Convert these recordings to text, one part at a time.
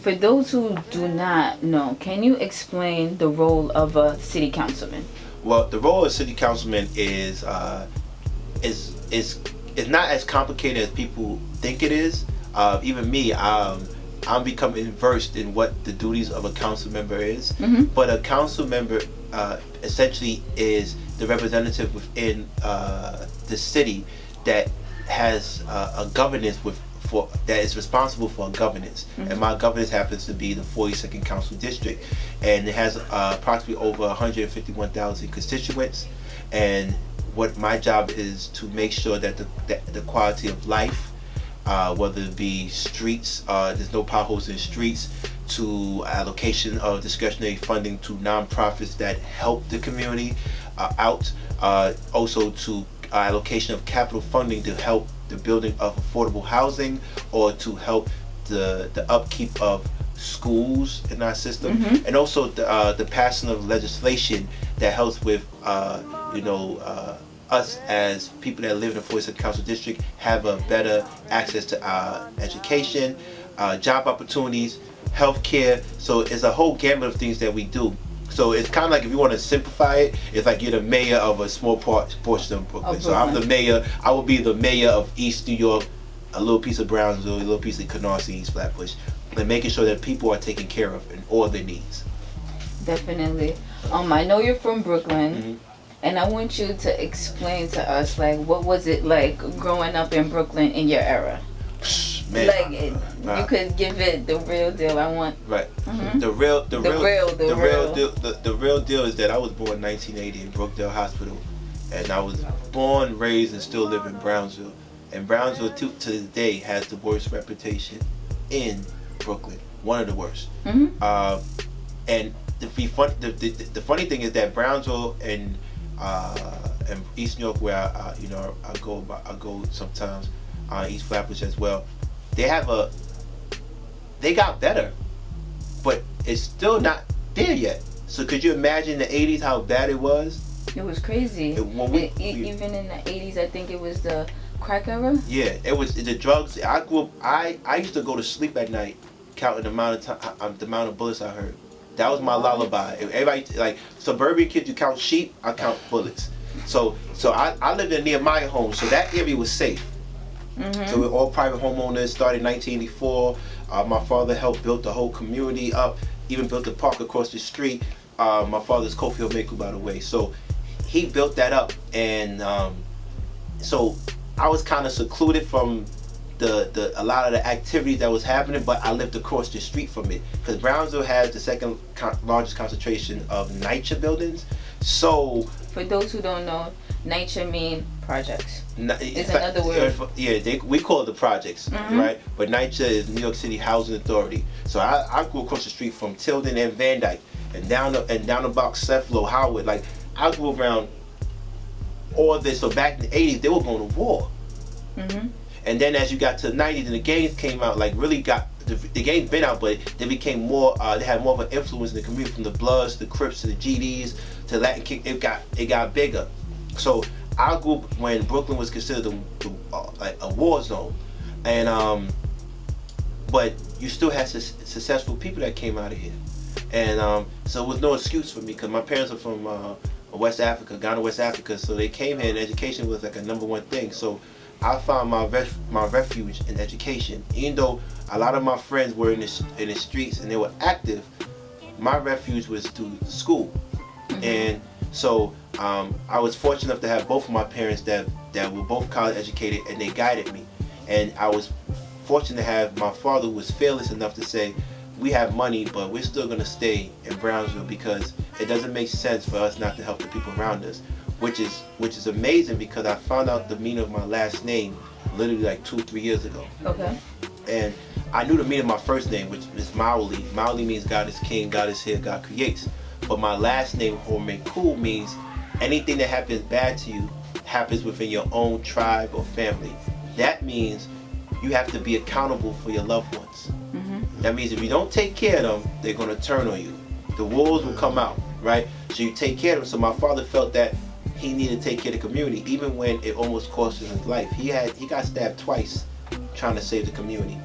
For those who do not know, can you explain the role of a city councilman? Well, the role of city councilman is not as complicated as people think it is. Even me, I'm becoming versed in what the duties of a council member is. Mm-hmm. But a council member essentially is the representative within the city that has a governance that is responsible for governance. Mm-hmm. And my governance happens to be the 42nd Council District, and it has approximately over 151,000 constituents. And what my job is to make sure that the quality of life, whether it be streets, there's no potholes in streets, to allocation of discretionary funding to nonprofits that help the community out, also to allocation of capital funding to help the building of affordable housing, or to help the upkeep of schools in our system. Mm-hmm. And also the passing of legislation that helps with us as people that live in the 42nd Council District have a better access to education, job opportunities, healthcare. So it's a whole gamut of things that we do. So it's kind of like, if you want to simplify it, it's like you're the mayor of a small portion of Brooklyn. So I'm the mayor. I will be the mayor of East New York, a little piece of Brownsville, a little piece of Canarsie, East Flatbush, and making sure that people are taken care of and all their needs. Definitely. I know you're from Brooklyn. Mm-hmm. And I want you to explain to us, like, what was it like growing up in Brooklyn in your era? Man, like, you could give it the real deal. I want. Right. Mm-hmm. The real deal is that I was born in 1980 in Brookdale Hospital, and I was born, raised, and still live in Brownsville. And Brownsville to this day has the worst reputation in Brooklyn, one of the worst. Mm-hmm. And the funny thing is that Brownsville and East New York, where I go sometimes, East Flatbush as well. They got better, but it's still not there yet. So could you imagine the 80s, how bad it was? It was crazy. Even in the 80s, I think it was the crack era. Yeah, it was the drugs. I grew up. I used to go to sleep at night counting the amount of bullets I heard. That was my lullaby. Everybody, like suburban kids, you count sheep, I count bullets. So I lived in Nehemiah home, so that area was safe. Mm-hmm. So we're all private homeowners. Started in 1984. My father helped build the whole community up. Even built the park across the street. My father's Mawuli Hormeku, by the way. So he built that up, and so I was kind of secluded from a lot of the activities that was happening, but I lived across the street from it, because Brownsville has the second largest concentration of NYCHA buildings. So for those who don't know, NYCHA mean projects. It's another word. Yeah, we call it the projects, mm-hmm. right? But NYCHA is New York City Housing Authority. So I grew across the street from Tilden and Van Dyke, and down about Cefalo, Howard. Like, I grew around all this. So back in the 80s, they were going to war. Mm-hmm. And then as you got to the 90s and the gangs came out, like really got, the gangs been out, but they became more, they had more of an influence in the community, from the Bloods, the Crips, to the GDs, to Latin King. It got bigger. So our group, when Brooklyn was considered like a war zone, and but you still had successful people that came out of here, and so it was no excuse for me, because my parents are from West Africa, Ghana, West Africa, so they came here and education was like a number one thing. So I found my refuge in education. Even though a lot of my friends were in the streets and they were active, my refuge was through school. Mm-hmm. And so I was fortunate enough to have both of my parents that were both college educated, and they guided me. And I was fortunate to have my father, who was fearless enough to say, we have money, but we're still going to stay in Brownsville, because it doesn't make sense for us not to help the people around us. Which is amazing, because I found out the meaning of my last name literally like 2-3 years ago. Okay. And I knew the meaning of my first name, which is Mawuli. Mawuli means God is king, God is here, God creates. But my last name, Hormeku, means anything that happens bad to you happens within your own tribe or family. That means you have to be accountable for your loved ones. Mm-hmm. That means if you don't take care of them, they're going to turn on you. The wolves will come out, right? So you take care of them. So my father felt that he needed to take care of the community, even when it almost cost him his life. He got stabbed twice trying to save the community.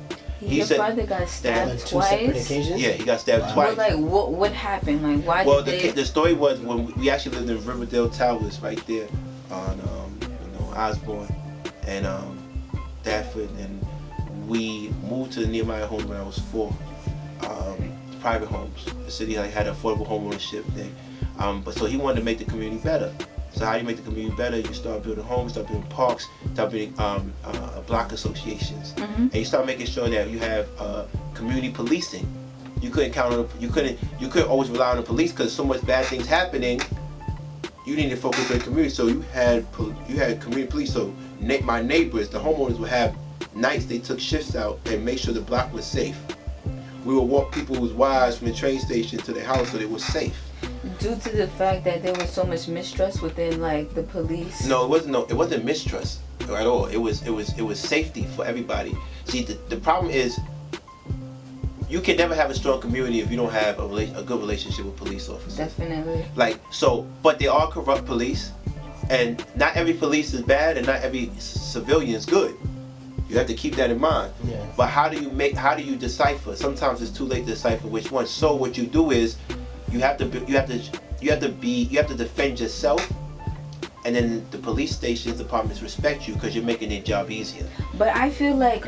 Your father got stabbed On 2 separate twice? occasions? Yeah, he got stabbed twice. Well, like, what happened? Like, why Well, did they... the story was when we actually lived in Riverdale Towers right there on Osborne and Stafford, and we moved to the Nehemiah home when I was 4. Private homes. The city had an affordable home ownership thing. But so he wanted to make the community better. So how do you make the community better? You start building homes, start building parks, start building block associations, and you start making sure that you have community policing. You couldn't count on you couldn't always rely on the police because so much bad things happening. You need to focus on the community. So you had community police. So my neighbors, the homeowners, would have nights they took shifts out and make sure the block was safe. We would walk people's wives from the train station to their house so they were safe. Due to the fact that there was so much mistrust within like the police. No, it wasn't mistrust at all. It was safety for everybody. See, the problem is you can never have a strong community if you don't have a good relationship with police officers. Definitely. But they are corrupt police, and not every police is bad, and not every civilian is good. You have to keep that in mind. Yeah. But how do you decipher? Sometimes it's too late to decipher which one. So what you do is you have to defend yourself, and then the police stations, departments respect you because you're making their job easier. But I feel like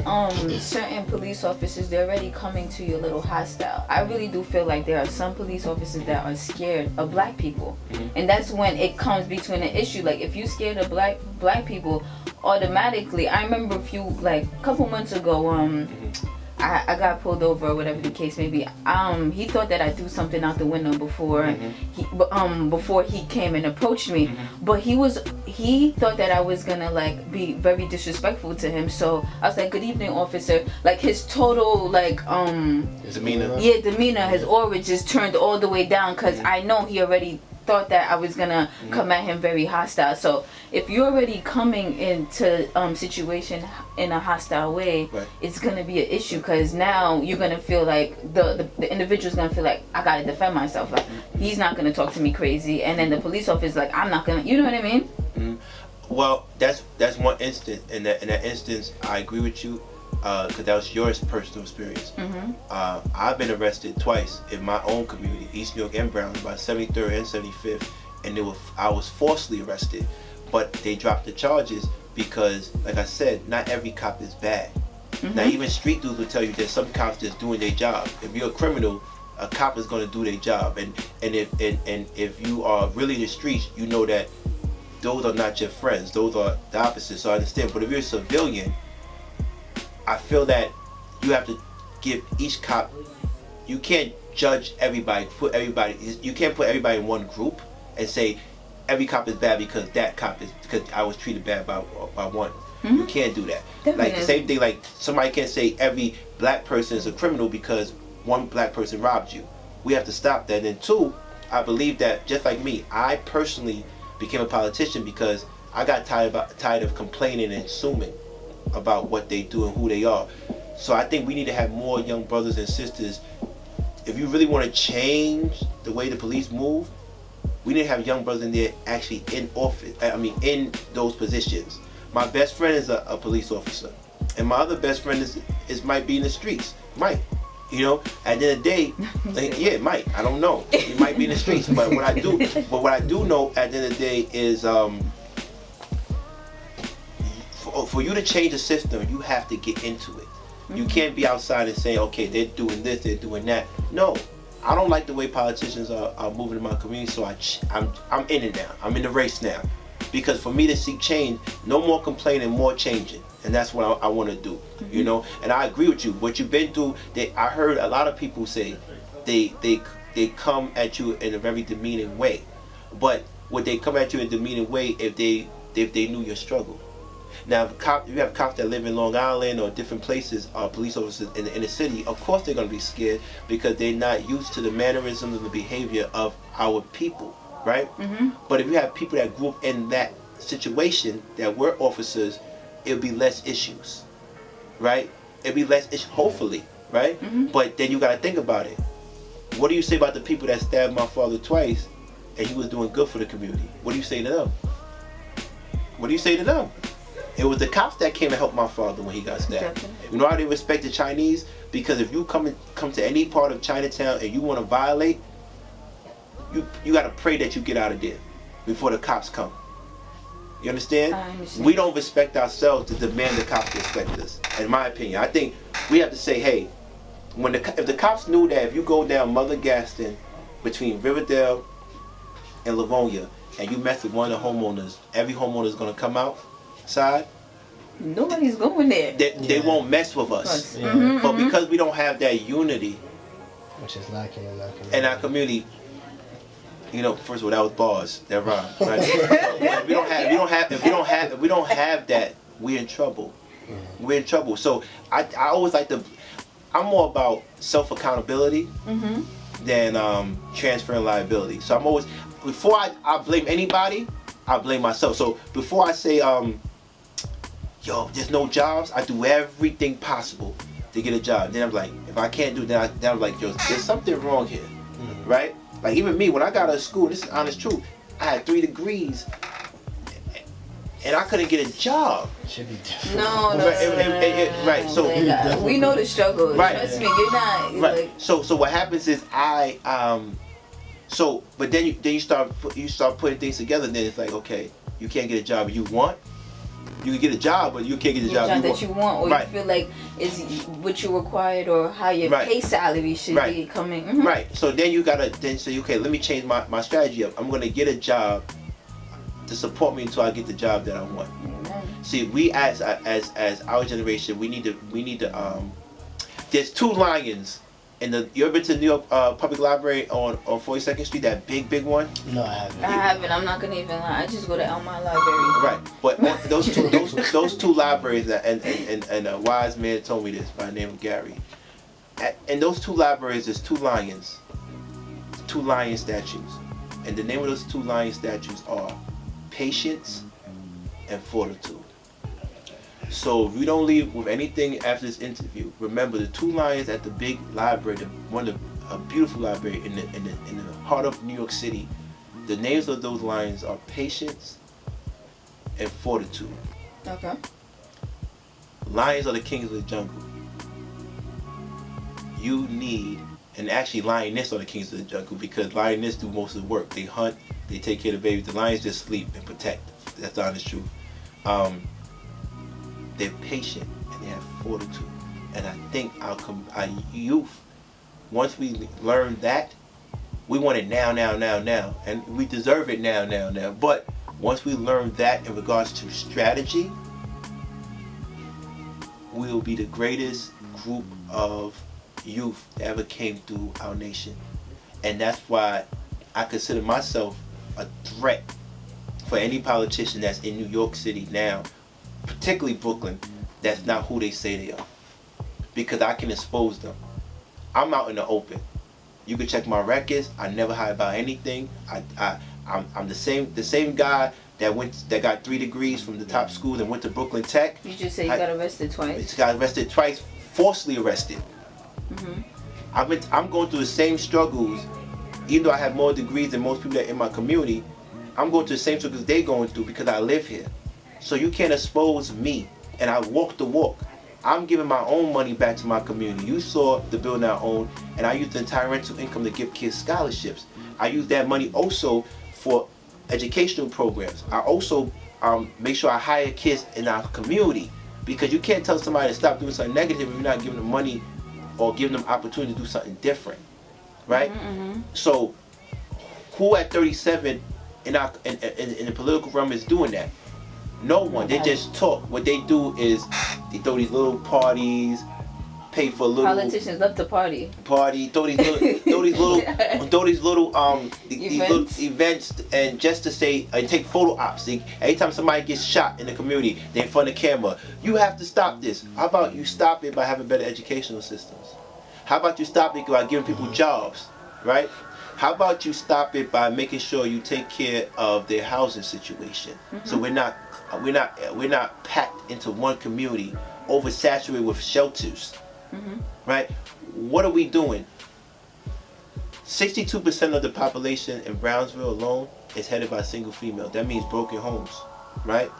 certain police officers, they're already coming to you a little hostile. I really do feel like there are some police officers that are scared of black people, and that's when it comes between an issue. Like if you scared of black people, automatically. I remember a couple months ago, I got pulled over or whatever the case may be. He thought that I threw something out the window before he came and approached me. But he thought that I was gonna like be very disrespectful to him. So I was like, "Good evening, officer." Like his total his demeanor. Yeah, demeanor, his aura just turned all the way down because I know he already thought that I was gonna come at him very hostile. So if you're already coming into situation in a hostile way, right, it's gonna be an issue because now you're gonna feel like the individual's gonna feel like I gotta defend myself. Like he's not gonna talk to me crazy, and then the police officer's like I'm not gonna. You know what I mean? Well, that's one instance. In that instance, I agree with you. Because that was your personal experience. I've been arrested twice in my own community, East New York and Brownsville, by 73rd and 75th, and I was falsely arrested. But they dropped the charges because, like I said, not every cop is bad. Now, even street dudes will tell you that some cops just doing their job. If you're a criminal, a cop is going to do their job, and if you are really in the streets, you know that those are not your friends. Those are the opposite. So I understand. But if you're a civilian, I feel that you have to give each cop. You can't judge everybody. You can't put everybody in one group and say every cop is bad because I was treated bad by one. You can't do that. Definitely. Like the same thing. Like somebody can't say every black person is a criminal because one black person robbed you. We have to stop that. And two, I believe that just like me, I personally became a politician because I got tired of complaining and assuming about what they do and who they are. So I think we need to have more young brothers and sisters. If you really want to change the way the police move, we need to have young brothers in there actually in office. In those positions. My best friend is a police officer, and my other best friend might be in the streets. Might, at the end of the day, yeah, might. I don't know. He might be in the streets, but what I do know at the end of the day is for you to change the system, you have to get into it. You can't be outside and say, okay, they're doing this, they're doing that. No, I don't like the way politicians are moving in my community, so I'm in it now. I'm in the race now. Because for me to seek change, no more complaining, more changing. And that's what I want to do, And I agree with you. What you've been through, I heard a lot of people say they come at you in a very demeaning way. But would they come at you in a demeaning way if they knew your struggle? Now, if you have cops that live in Long Island or different places, police officers in the inner city, of course they're going to be scared because they're not used to the mannerisms and the behavior of our people, right? But if you have people that grew up in that situation that were officers, it'll be less issues, right? It'll be less issues, hopefully, right? But then you got to think about it. What do you say about the people that stabbed my father twice and he was doing good for the community? What do you say to them? What do you say to them? It was the cops that came to help my father when he got stabbed. Definitely. You know how they respect the Chinese? Because if you come to any part of Chinatown and you want to violate, you got to pray that you get out of there before the cops come. You understand? I understand. We don't respect ourselves to demand the cops respect us. In my opinion, I think we have to say, hey, if the cops knew that if you go down Mother Gaston between Riverdale and Livonia and you mess with one of the homeowners, every homeowner is going to come outside. Nobody's going there. They won't mess with us. Yeah. Mm-hmm, But because we don't have that unity Which is lacking in in our community, you know, first of all, that was bars. That rhymed, right? If we don't have that, we're in trouble. We're in trouble. So I always like to. I'm more about self accountability than transferring liability. So I'm always before I blame anybody, I blame myself. So before I say yo, there's no jobs, I do everything possible to get a job. Then I'm like, if I can't do it, then I'm like, yo, there's something wrong here, right? Like even me, when I got out of school, this is honest truth, I had 3 degrees, and I couldn't get a job. Should be different. No. Right. So we know the struggle. Right. Trust me, you're not. Right. Like, So what happens is but then you start putting things together. And then it's like, okay, you can't get a job you want. You can get a job, but you can't get the job you want, or right. you feel like is what you required, or how your Right. pay salary should Right. be coming. Right. So then you gotta then say, okay, let me change my strategy up. I'm gonna get a job to support me until I get the job that I want. See, we as our generation, we need to there's 2 lions in the. You ever been to the New York Public Library on 42nd Street? That big one. No, I haven't. I haven't. I'm not gonna even lie. I just go to Elmont Library. Right, but those two libraries, and a wise man told me this by the name of Gary. In those 2 libraries, there's 2 lions, 2 lion statues, and the name of those 2 lion statues are patience and fortitude. So if we don't leave with anything after this interview, remember the 2 lions at the big library, a beautiful library in the heart of New York City. The names of those lions are patience and fortitude. Okay. Lions are the kings of the jungle. You need, and actually lioness are the kings of the jungle because lioness do most of the work. They hunt, they take care of the babies. The lions just sleep and protect. That's the honest truth. They're patient and they have fortitude. And I think our youth, once we learn that, we want it now. And we deserve it now. But once we learn that in regards to strategy, we will be the greatest group of youth that ever came through our nation. And that's why I consider myself a threat for any politician that's in New York City now, particularly Brooklyn, that's not who they say they are. Because I can expose them. I'm out in the open. You can check my records. I never hide about anything. I'm the same guy that got 3 degrees from the top school and went to Brooklyn Tech. You just say you got arrested twice. Got arrested twice, falsely arrested. I'm going through the same struggles, even though I have more degrees than most people that in my community. I'm going through the same struggles they're going through because I live here. So you can't expose me, and I walk the walk. I'm giving my own money back to my community. You saw the building I own, and I used the entire rental income to give kids scholarships. I use that money also for educational programs. I also make sure I hire kids in our community, because you can't tell somebody to stop doing something negative if you're not giving them money or giving them opportunity to do something different, right? So who at 37 in the political realm is doing that? No one. They just talk. What they do is they throw these little parties, pay for a little. Politicians love to party. Throw these little events, and just to say and take photo ops. Every time somebody gets shot in the community, they in front of the camera. You have to stop this. How about you stop it by having better educational systems? How about you stop it by giving people jobs, right? How about you stop it by making sure you take care of their housing situation? So we're not packed into one community, oversaturated with shelters, right? What are we doing? 62% of the population in Brownsville alone is headed by single female. That means broken homes, right?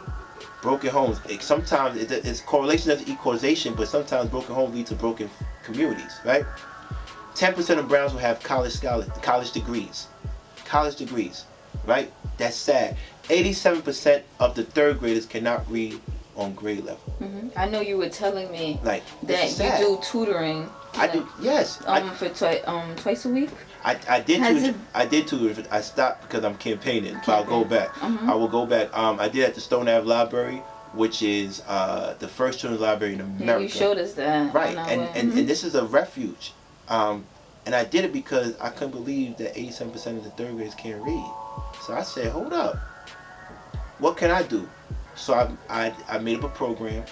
broken homes. Sometimes it's correlation doesn't equal causation, but sometimes broken homes lead to broken communities, right? 10% of Brownsville have college degrees. College degrees, right? That's sad. 87% of the third graders cannot read on grade level. I know you were telling me Like that you do tutoring. I do, yes. For twice a week. I did tutor. I stopped because I'm campaigning, but I'll go back. I will go back. I did at the Stone Ave Library, which is the first children's library in America. Yeah, you showed us that. Right, and this is a refuge. And I did it because I couldn't believe that 87% of the third graders can't read. So I said, hold up, what can I do? So I made up a program,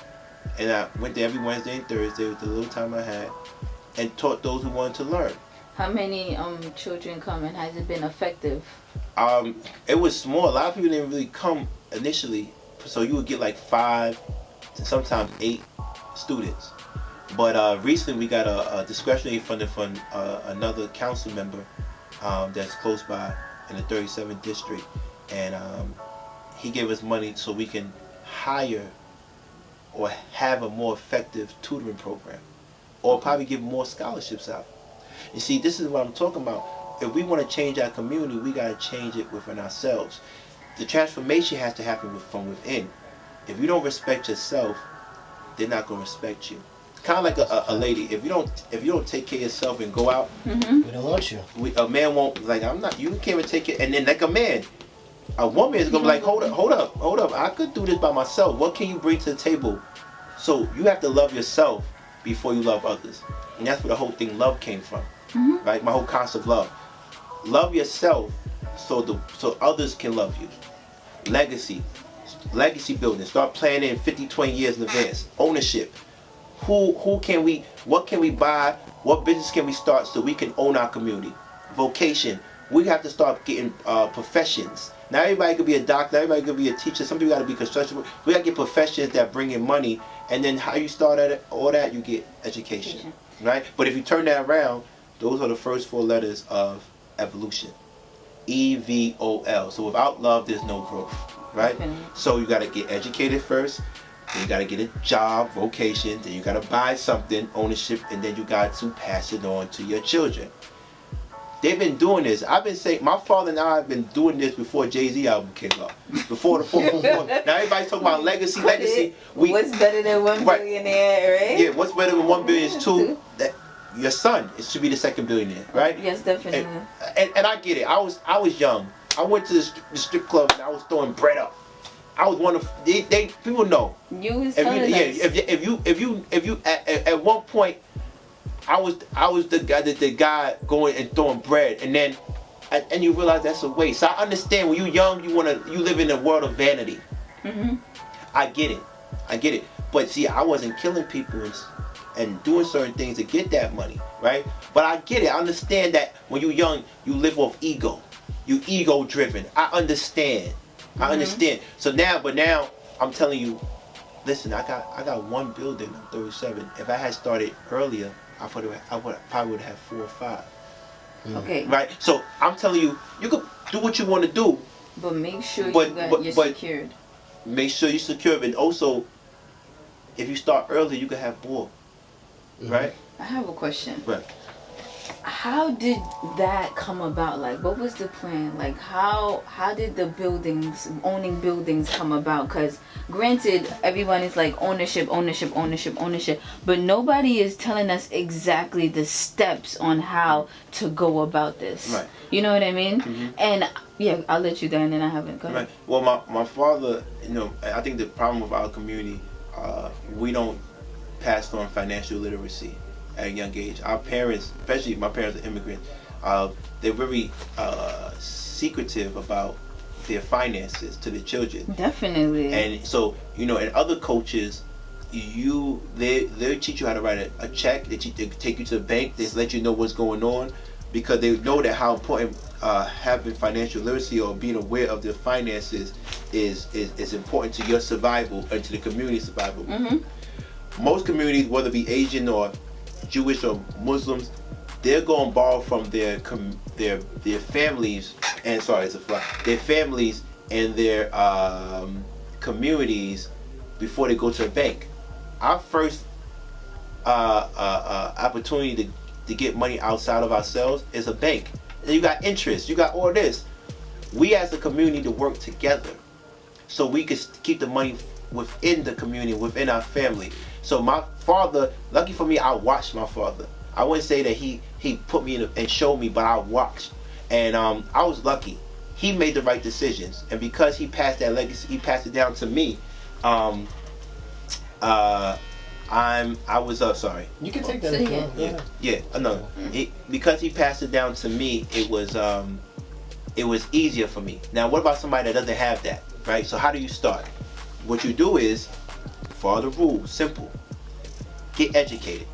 and I went there every Wednesday and Thursday with the little time I had, and taught those who wanted to learn. How many children come, and has it been effective? It was small. A lot of people didn't really come initially, so you would get like 5 to sometimes 8 students. But recently we got a discretionary funding from another council member that's close by in the 37th district, and he gave us money so we can hire or have a more effective tutoring program, or probably give more scholarships out. You see, this is what I'm talking about. If we want to change our community, we got to change it within ourselves. The transformation has to happen from within. If you don't respect yourself, they're not going to respect you. Kind of like a lady. If you don't take care of yourself and go out, we don't want you. A man won't, like, I'm not. You can't even take it. And then like a man, a woman is gonna be like, hold up. I could do this by myself. What can you bring to the table? So you have to love yourself before you love others, and that's where the whole thing love came from, right? My whole concept of love. Love yourself so others can love you. Legacy building. Start planning 50, 20 years in advance. Ownership. What can we buy? What business can we start so we can own our community? Vocation. We have to start getting professions. Now everybody could be a doctor, everybody could be a teacher, some people got to be construction. We got to get professions that bring in money, and then how you start at it, all that, you get education, right? But if you turn that around, those are the first 4 letters of evolution. EVOL. So without love, there's no growth, right? So you got to get educated first. Then you got to get a job, vocation, then you got to buy something, ownership, and then you got to pass it on to your children. They've been doing this. I've been saying, my father and I have been doing this before Jay-Z album came out. Before the 444. Now everybody's talking about legacy. What's better than 1 billionaire, right? Yeah, what's better than 1 billion is 2. That your son, it should be the 2nd billionaire, right? Yes, definitely. And I get it. I was young. I went to the strip club and I was throwing bread up. I was one of people know. You was telling us. If you at one point, I was the guy going and throwing bread, and then and you realize that's a waste. So I understand when you young, you live in a world of vanity. I get it. But see, I wasn't killing people and doing certain things to get that money, right? But I get it. I understand that when you're young, you live off ego. You ego driven. I understand. So now I'm telling you, listen, I got 1 building on 37. If I had started earlier, I probably would have 4 or 5. Okay. Right. So I'm telling you, you could do what you want to do, but make sure you're secured. Make sure you're secure, and also, if you start early, you can have more. Right. I have a question. Right. How did that come about? Like, what was the plan? Like, how did the owning buildings come about? Because granted, everyone is like ownership, but nobody is telling us exactly the steps on how to go about this. Right. You know what I mean? And yeah, I'll let you down, and I haven't. Go ahead. Right. Well, my father, I think the problem with our community, we don't pass on financial literacy at a young age. Our parents, especially my parents are immigrants, they're very secretive about their finances to their children. Definitely. And so, in other cultures, they teach you how to write a check. They take you to the bank. They let you know what's going on, because they know that how important having financial literacy or being aware of their finances is important to your survival and to the community survival. Most communities, whether it be Asian or Jewish or Muslims, they're going to borrow from their families and their families and their communities before they go to a bank. Our first opportunity to get money outside of ourselves is a bank. And you got interest, you got all this. We as a community to work together so we can keep the money within the community, within our family. So my father, lucky for me, I watched my father. I wouldn't say that he put me in and showed me, but I watched. And I was lucky. He made the right decisions. And because he passed that legacy, he passed it down to me. Sorry. You can take that. No. Because he passed it down to me, it was easier for me. Now, what about somebody that doesn't have that, right? So how do you start? What you do is follow the rules. Simple. Get educated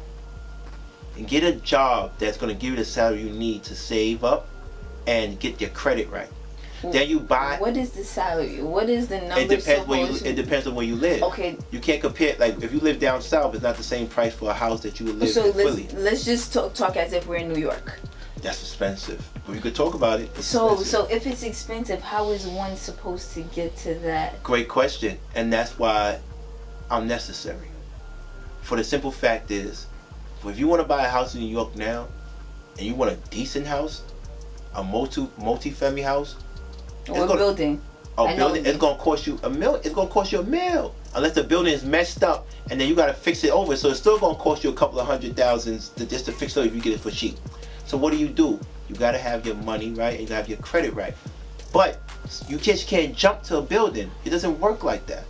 and get a job that's going to give you the salary you need to save up and get your credit right. Then you buy. What is the salary? What is the number? It depends on where you live. Okay. You can't compare. Like if you live down south, it's not the same price for a house that you would live in Philly. Let's just talk as if we're in New York. That's expensive. But we could talk about it. So if it's expensive, how is one supposed to get to that? Great question, and that's why I'm necessary. For the simple fact is, if you want to buy a house in New York now, and you want a decent house, a multi-family house. Building. It's gonna cost you $1 million. It's gonna cost you $1 million unless the building is messed up, and then you gotta fix it over. So it's still gonna cost you a couple of $100,000 just to fix it if you get it for cheap. So what do? You gotta have your money right, and you gotta have your credit right. But you just can't jump to a building. It doesn't work like that.